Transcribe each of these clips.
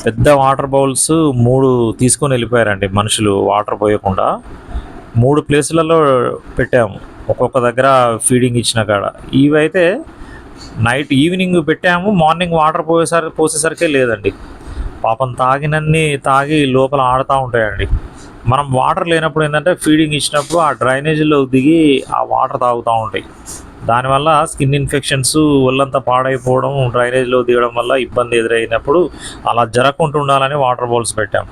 పెద్ద water bowls 3 తీసుకొని వెళ్ళిపోయారండి మనుషులు వాటర్ పోయకుండా. 3 ప్లేసులలో పెట్టాము. ఒక్కొక్క దగ్గర ఫీడింగ్ ఇచ్చిన కాడ. ఇవైతే నైట్ ఈవినింగ్ పెట్టాము. మార్నింగ్ వాటర్ పోసేసరికే లేదండి. పాపం తాగినన్ని తాగి లోపల ఆడుతూ ఉంటాయండి. మనం వాటర్ లేనప్పుడు ఏంటంటే ఫీడింగ్ ఇచ్చినప్పుడు ఆ డ్రైనేజీలో దిగి ఆ వాటర్ తాగుతూ ఉంటాయి. దానివల్ల స్కిన్ ఇన్ఫెక్షన్స్, ఒళ్ళంతా పాడైపోవడం, డ్రైనేజ్లో దిగడం వల్ల ఇబ్బంది ఎదురైనప్పుడు అలా జరగకుండా ఉండాలని వాటర్ బౌల్స్ పెట్టాం.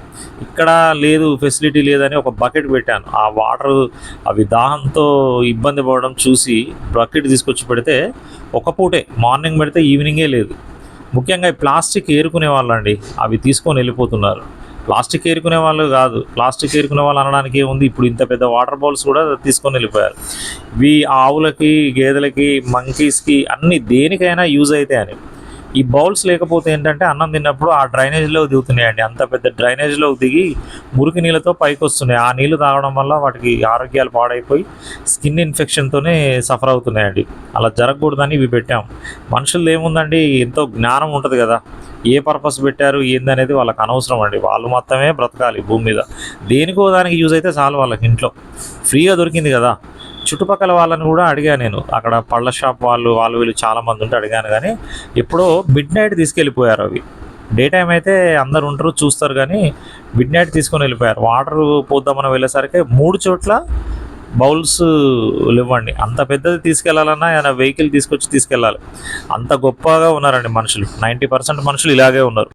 ఇక్కడ లేదు, ఫెసిలిటీ లేదని ఒక బకెట్ పెట్టాను. ఆ వాటర్ అవి దాహంతో ఇబ్బంది పడడం చూసి బకెట్ తీసుకొచ్చి పెడితే ఒక పూటే మార్నింగ్ పెడితే ఈవినింగే లేదు. ముఖ్యంగా ఈ ప్లాస్టిక్ ఏరుకునే వాళ్ళండి అవి తీసుకొని వెళ్ళిపోతున్నారు. ప్లాస్టిక్ ఏరుకునే వాళ్ళు కాదు, ప్లాస్టిక్ ఏరుకునే వాళ్ళు అనడానికి ఏముంది, ఇప్పుడు ఇంత పెద్ద వాటర్ బౌల్స్ కూడా తీసుకొని వెళ్ళిపోయారు. ఇవి ఆవులకి, గేదెలకి, మంకీస్కి అన్ని దేనికైనా యూజ్ అవుతాయి అని. ఈ బౌల్స్ లేకపోతే ఏంటంటే అన్నం తిన్నప్పుడు ఆ డ్రైనేజ్లో దిగుతున్నాయండి. అంత పెద్ద డ్రైనేజ్లో దిగి మురికి నీళ్ళతో పైకి వస్తున్నాయి. ఆ నీళ్ళు తాగడం వల్ల వాటికి ఆరోగ్యాలు పాడైపోయి స్కిన్ ఇన్ఫెక్షన్తోనే సఫర్ అవుతున్నాయండి. అలా జరగకూడదని ఇవి పెట్టాం. మనుషులు ఏముందండి, ఎంతో జ్ఞానం ఉంటుంది కదా, ఏ పర్పస్ పెట్టారు ఏందనేది వాళ్ళకి అనవసరం అండి. వాళ్ళు మొత్తమే బ్రతకాలి భూమి మీద. దేనికో దానికి యూజ్ అయితే చాలు వాళ్ళకి. ఇంట్లో ఫ్రీగా దొరికింది కదా. చుట్టుపక్కల వాళ్ళని కూడా అడిగాను నేను, అక్కడ పళ్ళ షాప్ వాళ్ళు వీళ్ళు చాలామంది ఉంటే అడిగాను, కానీ ఎప్పుడో మిడ్ నైట్ తీసుకెళ్ళిపోయారు అవి. డే టైం అయితే అందరు ఉంటారు చూస్తారు, కానీ మిడ్ నైట్ తీసుకొని వెళ్ళిపోయారు. వాటర్ పోద్దామని వెళ్ళేసరికి 3 చోట్ల బౌల్స్ లేవండి. అంత పెద్దది తీసుకెళ్లాలన్నా ఏదైనా వెహికల్ తీసుకొచ్చి తీసుకెళ్ళాలి. అంత గొప్పగా ఉన్నారండి మనుషులు. 90% మనుషులు ఇలాగే ఉన్నారు.